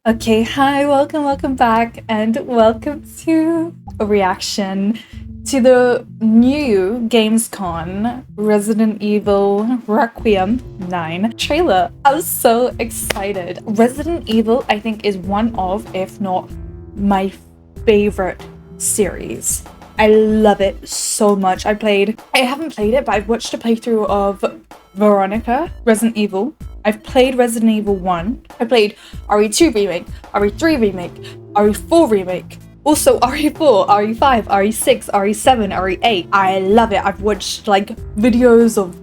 Okay, hi, welcome back, and welcome to a reaction to the new Gamescon Resident Evil Requiem 9 trailer. I was so excited. Resident Evil, I think, is one of, if not my favorite series. I love it so much. I haven't played it, but I've watched a playthrough of Veronica, Resident Evil. I've played Resident Evil 1. I played RE2 Remake, RE3 Remake, RE4 Remake, also RE4, RE5, RE6, RE7, RE8. I love it. I've watched like videos of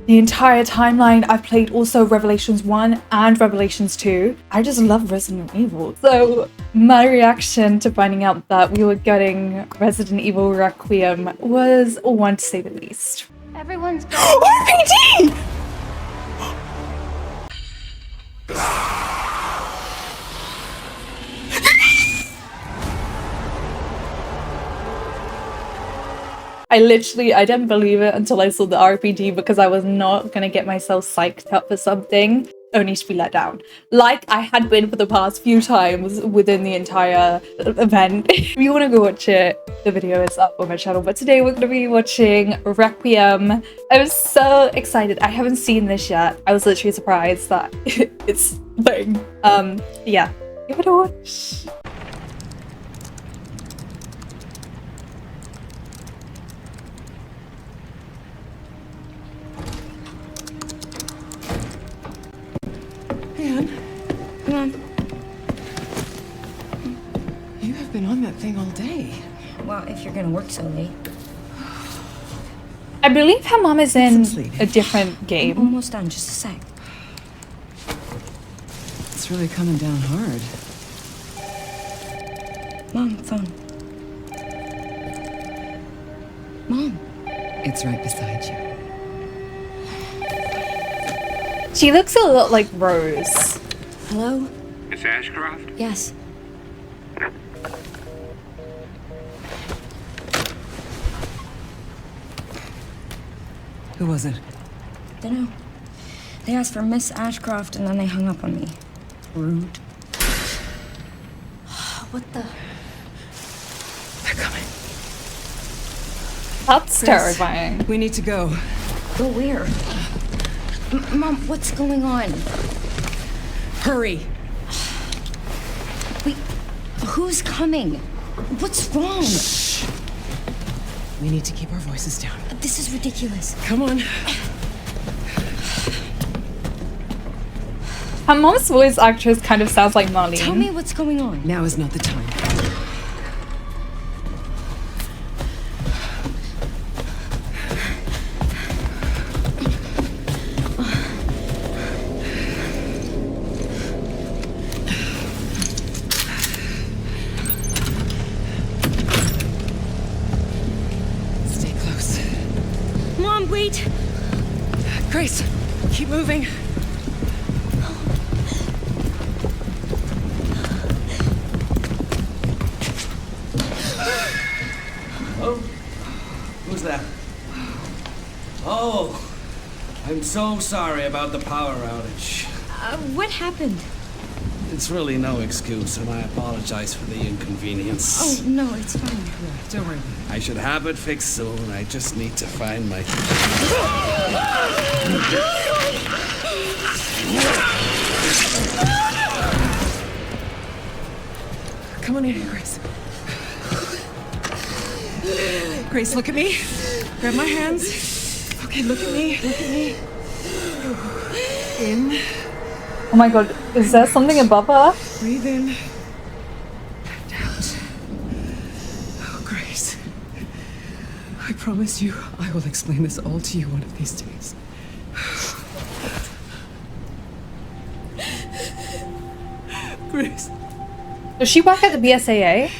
the entire timeline. I've played also Revelations 1 and Revelations 2. I just love Resident Evil. So my reaction to finding out that we were getting Resident Evil Requiem was one to say the least. Everyone's RPG! I didn't believe it until I saw the RPG because I was not gonna get myself psyched up for something only to be let down. Like I had been for the past few times within the entire event. If you wanna go watch it, the video is up on my channel. But today we're gonna be watching Requiem. I was so excited. I haven't seen this yet. I was literally surprised that it's a thing. Yeah, give it a watch. Come on. You have been on that thing all day. Well, if you're gonna work so late. I believe her mom is in Sleep. a different I'm game. almost done, just a sec. It's really coming down hard. Mom, phone. Mom. It's right beside you. She looks a lot like Rose. Hello? Miss Ashcroft? Yes. Who was it? Dunno. They asked for Miss Ashcroft and then they hung up on me. Rude. What the? They're coming. That's Chris, terrifying. We need to go. Go where? Mom, what's going on? Hurry. Wait, who's coming? What's wrong? Shh. We need to keep our voices down. This is ridiculous. Come on. Her mom's voice actress kind of sounds like Marlene. Tell me what's going on. Now is not the time. Stay close. Mom, wait! Grace, keep moving. Oh, who's that? Oh, I'm so sorry about the power outage. What happened? It's really no excuse, and I apologize for the inconvenience. Oh, no, it's fine. Don't worry. I should have it fixed soon. I just need to find my... Come on in, Grace. Grace, look at me. Grab my hands. Okay, look at me. Look at me. In. Oh my god, is there something above her? Breathe in. And out. Oh, Grace. I promise you, I will explain this all to you one of these days. Grace, Does she work at the BSAA?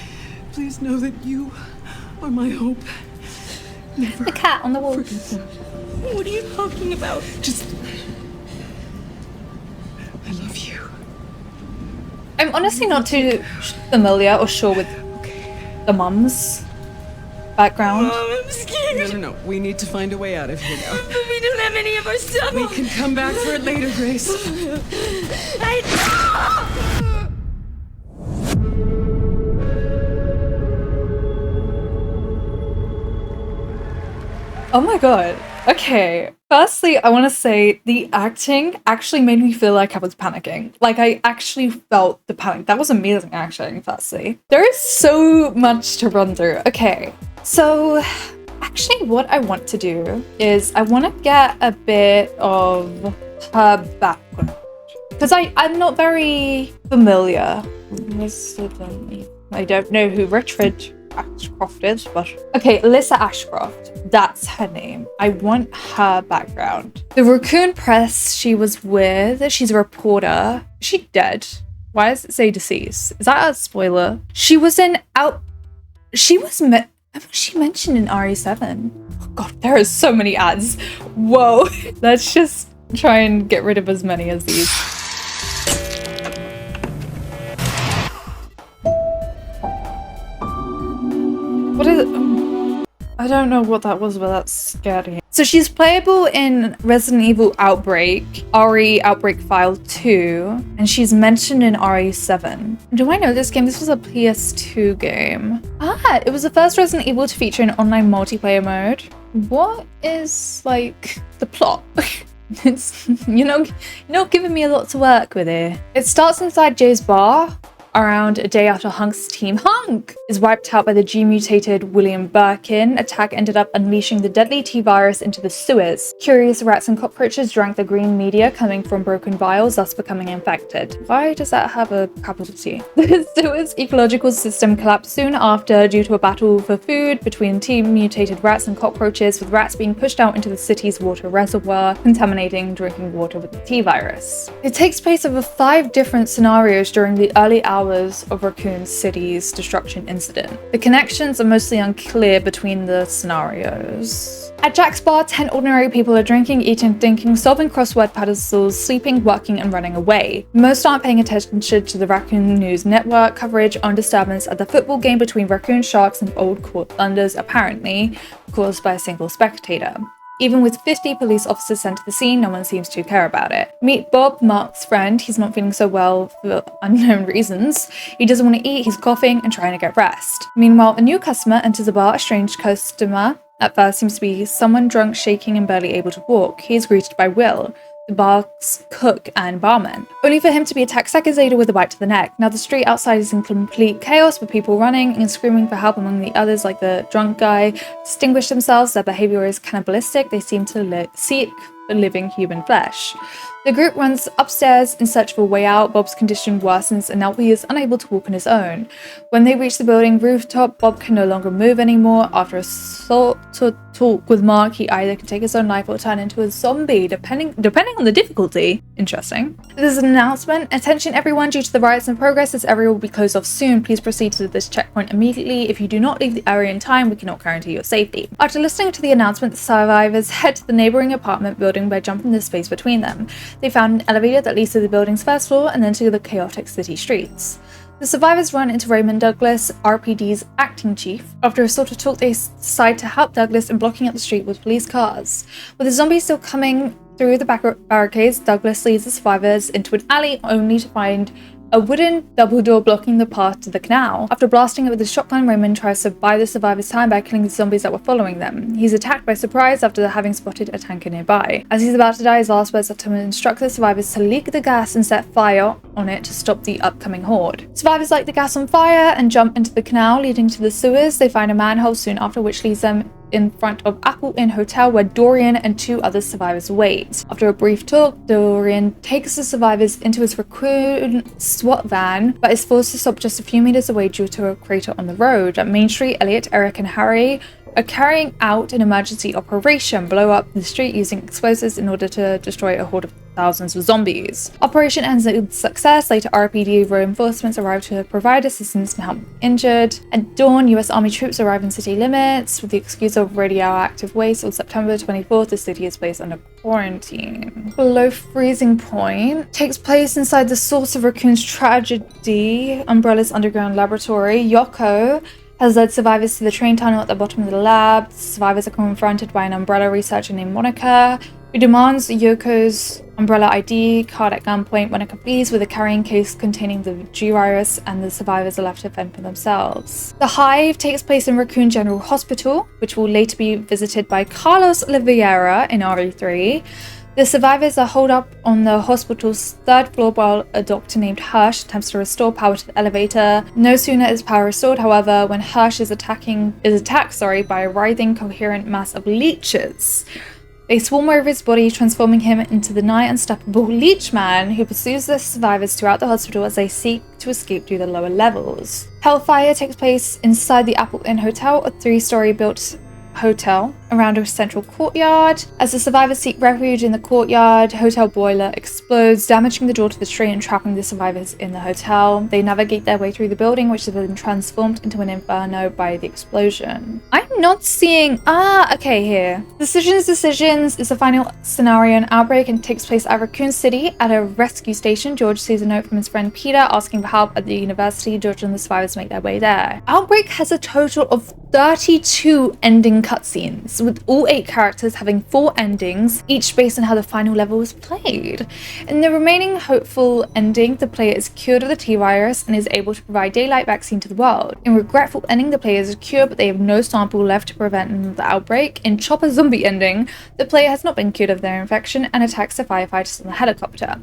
please know that you are my hope. Never The cat on the wall. forget that. What are you talking about? Just... I love you. I'm honestly not too familiar or sure with the mom's background. I'm scared. No. We need to find a way out of here now. But we don't have any of our stuff. We can come back for it later, Grace. Oh my god. Okay. Firstly, I want to say the acting actually made me feel like I was panicking. Like, I actually felt the panic. That was amazing acting, firstly. There is so much to run through. Okay. So, actually, what I want to do is I want to get a bit of her background. Because I'm not very familiar. I don't know who Richard Ashcroft is, but okay, Alyssa Ashcroft, that's her name. I want her background. The Raccoon Press she was with, she's a reporter. Is she dead? Why does it say deceased? Is that a spoiler? She was in she was mentioned in RE7? Oh god, there are so many ads. Whoa. Let's just try and get rid of as many as these. What is it? I don't know what that was, but that's scary. So she's playable in Resident Evil Outbreak, RE Outbreak File 2, and she's mentioned in RE7. Do I know this game? This was a PS2 game. Ah, it was the first Resident Evil to feature an online multiplayer mode. What is, like, the plot? It's, you're not giving me a lot to work with here. It starts inside Jay's bar, around a day after Hunk's team is wiped out by the G-mutated William Birkin. Attack ended up unleashing the deadly T-virus into the sewers. Curious rats and cockroaches drank the green media coming from broken vials, thus becoming infected. Why does that have a capital T? The sewers ecological system collapsed soon after due to a battle for food between T-mutated rats and cockroaches, with rats being pushed out into the city's water reservoir, contaminating drinking water with the T-virus. It takes place over 5 different scenarios during the early hours of Raccoon City's destruction incident. The connections are mostly unclear between the scenarios. At Jack's bar, 10 ordinary people are drinking, eating, thinking, solving crossword puzzles, sleeping, working, and running away. Most aren't paying attention to the Raccoon News Network coverage on disturbance at the football game between Raccoon Sharks and Old Court Thunders, apparently caused by a single spectator. Even with 50 police officers sent to the scene, no one seems to care about it. Meet Bob, Mark's friend. He's not feeling so well for unknown reasons. He doesn't want to eat, he's coughing and trying to get rest. Meanwhile, a new customer enters the bar. A strange customer at first seems to be someone drunk, shaking and barely able to walk. He is greeted by Will, the bar's cook and barman, only for him to be attacked seconds later with a bite to the neck. Now the street outside is in complete chaos, with people running and screaming for help. Among the others, like the drunk guy, distinguish themselves. Their behavior is cannibalistic. They seem to seek living human flesh. The group runs upstairs in search of a way out. Bob's condition worsens and now he is unable to walk on his own. When they reach the building rooftop, Bob can no longer move anymore. After a sort of talk with Mark, he either can take his own life or turn into a zombie, depending on the difficulty. Interesting. There's an announcement. Attention everyone, due to the riots in progress, this area will be closed off soon. Please proceed to this checkpoint immediately. If you do not leave the area in time, we cannot guarantee your safety. After listening to the announcement, the survivors head to the neighboring apartment building by jumping the space between them. They found an elevator that leads to the building's first floor and then to the chaotic city streets. The survivors run into Raymond Douglas, RPD's acting chief. After a sort of talk, they decide to help Douglas in blocking up the street with police cars. With the zombies still coming through the back barricades, Douglas leads the survivors into an alley only to find a wooden double door blocking the path to the canal. After blasting it with a shotgun, Raymond tries to buy the survivors time by killing the zombies that were following them. He's attacked by surprise after having spotted a tanker nearby. As he's about to die, his last words are to instruct the survivors to leak the gas and set fire on it to stop the upcoming horde. Survivors light the gas on fire and jump into the canal leading to the sewers. They find a manhole soon after, which leads them in front of Apple Inn Hotel, where Dorian and 2 other survivors wait. After a brief talk, Dorian takes the survivors into his Raccoon SWAT van, but is forced to stop just a few meters away due to a crater on the road. At Main Street, Elliot, Eric, and Harry are carrying out an emergency operation, blow up the street using explosives in order to destroy a horde of thousands of zombies. Operation ends with success. Later, RPD reinforcements arrive to provide assistance and help injured. At dawn, US Army troops arrive in city limits with the excuse of radioactive waste. On September 24th, the city is placed under quarantine. Below freezing point takes place inside the source of Raccoon's tragedy, Umbrella's underground laboratory. Yoko has led survivors to the train tunnel at the bottom of the lab. The survivors are confronted by an Umbrella researcher named Monica, who demands Yoko's umbrella ID card at gunpoint when it completes with a carrying case containing the G-virus, and the survivors are left to fend for themselves. The Hive takes place in Raccoon General Hospital, which will later be visited by Carlos Oliveira in RE3. The survivors are holed up on the hospital's third floor while a doctor named Hirsch attempts to restore power to the elevator. No sooner is power restored, however, when Hirsch is attacked by a writhing, coherent mass of leeches. They swarm over his body, transforming him into the nigh unstoppable Leech Man, who pursues the survivors throughout the hospital as they seek to escape through the lower levels. Hellfire takes place inside the Apple Inn Hotel, a 3-story built hotel around a central courtyard. As the survivors seek refuge in the courtyard, hotel boiler explodes, damaging the door to the street and trapping the survivors in the hotel. They navigate their way through the building, which has been transformed into an inferno by the explosion. I'm not seeing... okay, here. Decisions is the final scenario in Outbreak and takes place at Raccoon City. At a rescue station, George sees a note from his friend Peter asking for help at the university. George and the survivors make their way there. Outbreak has a total of 32 ending cutscenes, with all 8 characters having 4 endings, each based on how the final level was played. In the remaining hopeful ending, the player is cured of the T-virus and is able to provide daylight vaccine to the world. In regretful ending, the player is cured but they have no sample left to prevent another outbreak. In Chopper Zombie ending, the player has not been cured of their infection and attacks the firefighters on the helicopter.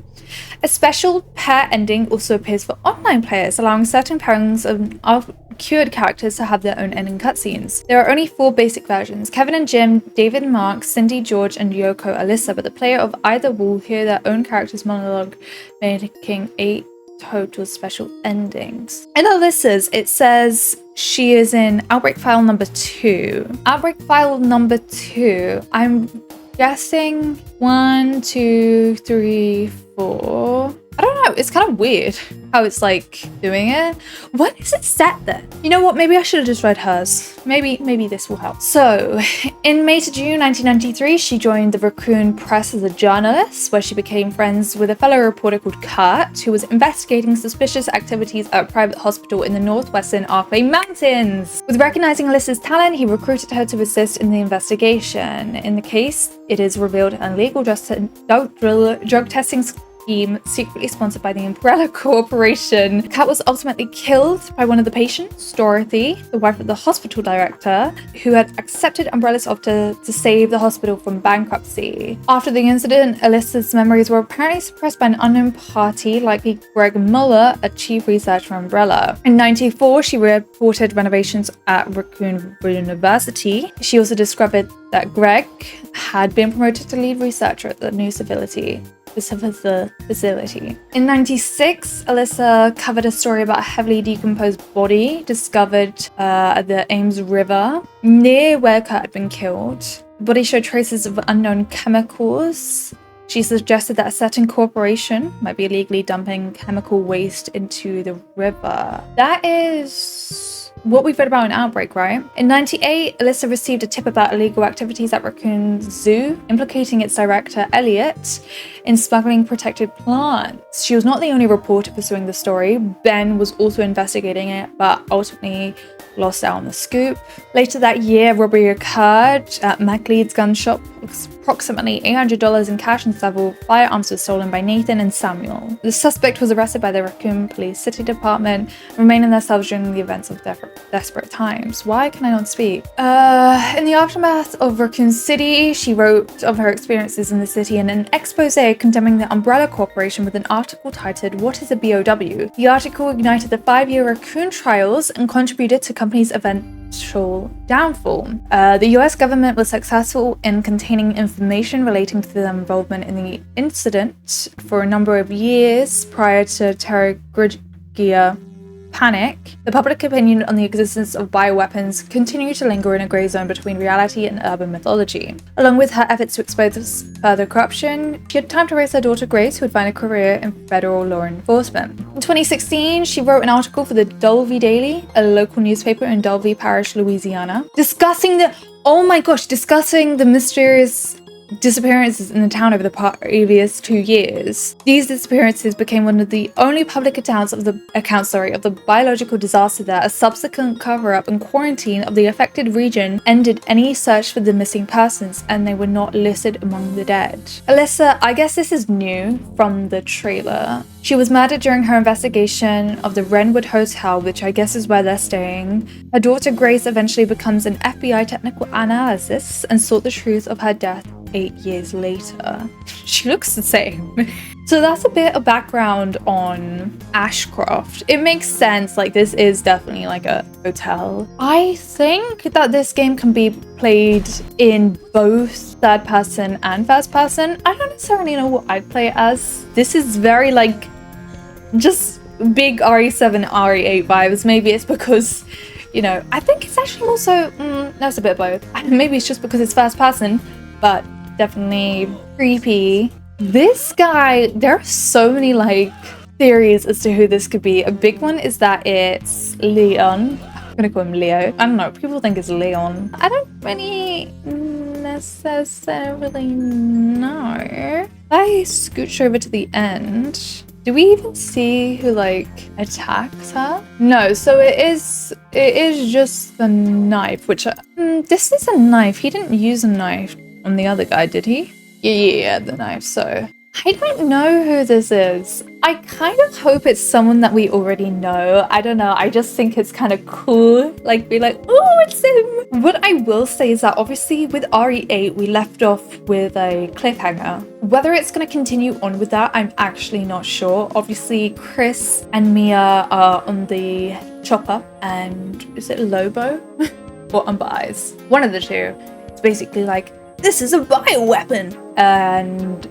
A special pair ending also appears for online players, allowing certain pairings of cured characters to have their own ending cutscenes. There are only 4 basic versions: Kevin and Jim, David and Mark, Cindy, George, and Yoko Alyssa, but the player of either will hear their own character's monologue, making 8 total special endings. In Alyssa's, it says she is in Outbreak File number 2. Outbreak File number 2, I'm guessing 1, 2, 3, 4. I don't know, it's kind of weird how it's like doing it. When is it set then? You know what, maybe I should have just read hers. Maybe this will help. So, in May to June 1993, she joined the Raccoon Press as a journalist, where she became friends with a fellow reporter called Kurt, who was investigating suspicious activities at a private hospital in the northwestern Arklay Mountains. With recognizing Alyssa's talent, he recruited her to assist in the investigation. In the case, it is revealed an illegal drug testing scheme secretly sponsored by the Umbrella Corporation. Kat was ultimately killed by one of the patients, Dorothy, the wife of the hospital director, who had accepted Umbrella's offer to save the hospital from bankruptcy. After the incident, Alyssa's memories were apparently suppressed by an unknown party, likely Greg Muller, a chief researcher for Umbrella. In 1994, she reported renovations at Raccoon University. She also discovered that Greg had been promoted to lead researcher at the new facility. In 96, Alyssa covered a story about a heavily decomposed body discovered at the Ames River near where Kurt had been killed. The body showed traces of unknown chemicals. She suggested that a certain corporation might be illegally dumping chemical waste into the river. That is what we've read about in Outbreak, right? In 98, Alyssa received a tip about illegal activities at Raccoon Zoo, implicating its director, Elliot, in smuggling protected plants. She was not the only reporter pursuing the story. Ben was also investigating it, but ultimately lost out on the scoop. Later that year, robbery occurred at MacLeod's gun shop. Approximately $800 in cash and several firearms were stolen by Nathan and Samuel. The suspect was arrested by the Raccoon Police City Department, remaining in their cells during the events of desperate times. Why can I not speak? In the aftermath of Raccoon City, she wrote of her experiences in the city in an expose condemning the Umbrella Corporation with an article titled, "What is a BOW?" The article ignited the 5-year Raccoon trials and contributed to company's eventual downfall. The US government was successful in containing information relating to their involvement in the incident for a number of years prior to Terrorgia panic. The public opinion on the existence of bioweapons continued to linger in a grey zone between reality and urban mythology. Along with her efforts to expose further corruption, she had time to raise her daughter Grace, who would find a career in federal law enforcement. In 2016, she wrote an article for the Dulvey Daily, a local newspaper in Dulvey Parish, Louisiana, discussing the mysterious disappearances in the town over the previous 2 years. These disappearances became one of the only public accounts of the biological disaster there. A subsequent cover-up and quarantine of the affected region ended any search for the missing persons, and they were not listed among the dead. Alyssa, I guess this is new from the trailer. She was murdered during her investigation of the Wrenwood Hotel, which I guess is where they're staying. Her daughter Grace eventually becomes an FBI technical analyst and sought the truth of her death 8 years later. She looks the same. So that's a bit of background on Ashcroft. It makes sense, like this is definitely like a hotel. I think that this game can be played in both third person and first person. I don't necessarily know what I'd play it as. This is very like just big RE7, RE8 vibes. Maybe it's because, you know, I think it's actually also, that's a bit of both. Maybe it's just because it's first person, but definitely creepy. This guy, there are so many like theories as to who this could be. A big one is that it's Leon. I'm gonna call him Leo. I don't know, people think it's Leon. I don't really necessarily know. I scooch over to the end. Do we even see who like attacks her? No, so it is just the knife, which this is a knife. He didn't use a knife on the other guy, did he? Yeah, the knife. So I don't know who this is. I kind of hope it's someone that we already know. I don't know. I just think it's kind of cool. Like, be like, oh, it's him. What I will say is that obviously with RE8, we left off with a cliffhanger. Whether it's going to continue on with that, I'm actually not sure. Obviously, Chris and Mia are on the chopper. And is it Lobo or Umber Eyes? One of the two. It's basically like, this is a bioweapon. And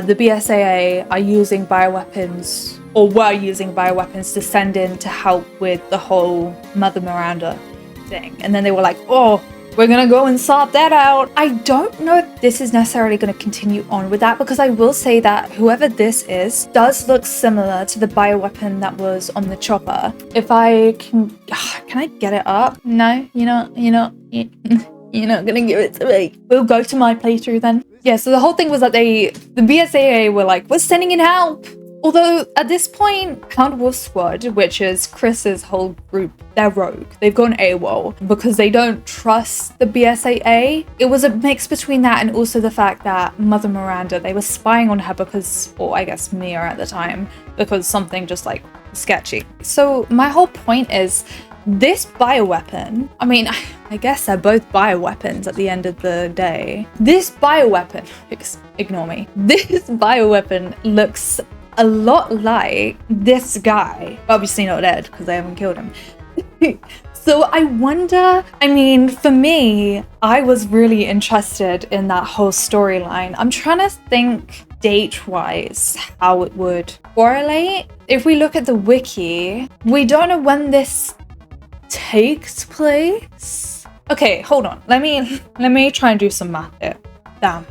the BSAA are using bioweapons, or were using bioweapons to send in to help with the whole Mother Miranda thing. And then they were like, oh, we're gonna go and sort that out. I don't know if this is necessarily gonna continue on with that, because I will say that whoever this is does look similar to the bioweapon that was on the chopper. If I can I get it up? No, you're not gonna give it to me. We'll go to my playthrough then. Yeah, so the whole thing was that the BSAA were like, we're sending in help. Although at this point, Count Wolf Squad, which is Chris's whole group, they're rogue. They've gone AWOL because they don't trust the BSAA. It was a mix between that and also the fact that Mother Miranda, they were spying on her because, or I guess Mia at the time, because something just like sketchy. So my whole point is, this bioweapon, I mean, I guess they're both bioweapons at the end of the day. This bioweapon, ignore me, this bioweapon looks a lot like this guy. Obviously not dead because they haven't killed him. So I wonder, I mean, for me, I was really interested in that whole storyline. I'm trying to think date-wise how it would correlate. If we look at the wiki, we don't know when this takes place. Okay, hold on. Let me try and do some math here. Damn.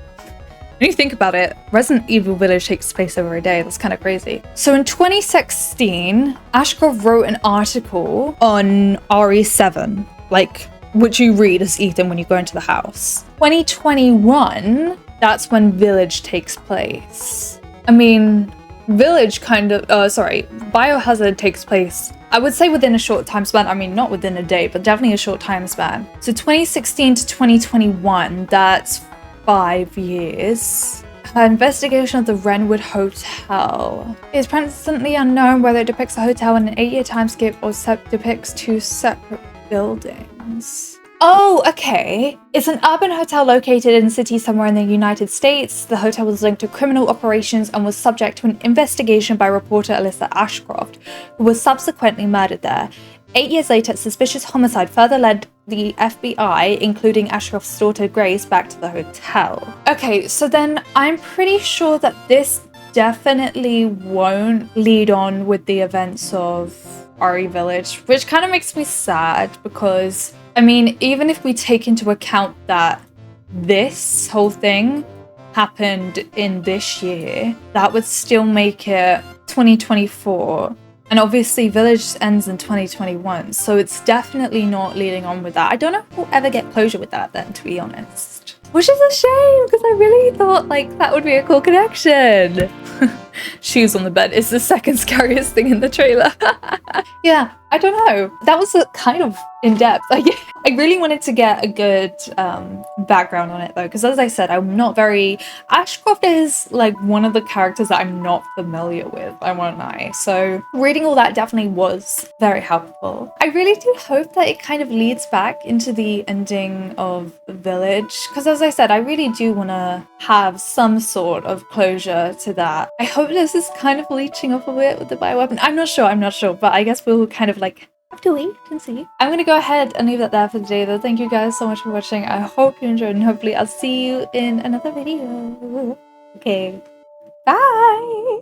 When you think about it, Resident Evil Village takes place over a day. That's kind of crazy. So in 2016, Ashcroft wrote an article on RE7, like, which you read as Ethan when you go into the house. 2021, that's when Village takes place. I mean, Village kind of, Biohazard takes place, I would say within a short time span. I mean, not within a day, but definitely a short time span. So 2016 to 2021, that's 5 years. Her investigation of the Wrenwood Hotel. It is presently unknown whether it depicts the hotel in an 8-year timescape or depicts 2 separate buildings. Oh, okay. It's an urban hotel located in a city somewhere in the United States. The hotel was linked to criminal operations and was subject to an investigation by reporter Alyssa Ashcroft, who was subsequently murdered there. 8 years later, suspicious homicide further led the FBI, including Ashcroft's daughter Grace, back to the hotel. Okay, so then I'm pretty sure that this definitely won't lead on with the events of RE Village, which kind of makes me sad because, I mean, even if we take into account that this whole thing happened in this year, that would still make it 2024. And obviously Village ends in 2021, so it's definitely not leading on with that. I don't know if we'll ever get closure with that then, to be honest. Which is a shame, because I really thought like that would be a cool connection. Shoes on the bed is the second scariest thing in the trailer. Yeah, I don't know. That was a kind of in-depth. I really wanted to get a good background on it though, because as I said, I'm not very... Ashcroft is like one of the characters that I'm not familiar with, I won't lie. So reading all that definitely was very helpful. I really do hope that it kind of leads back into the ending of Village, because as I said, I really do want to have some sort of closure to that. I hope this is kind of leeching off a bit with the bioweapon. I'm not sure, but I guess we'll kind of like have to wait and see. I'm gonna go ahead and leave that there for today though. Thank you guys so much for watching. I hope you enjoyed, and hopefully I'll see you in another video. Okay, bye!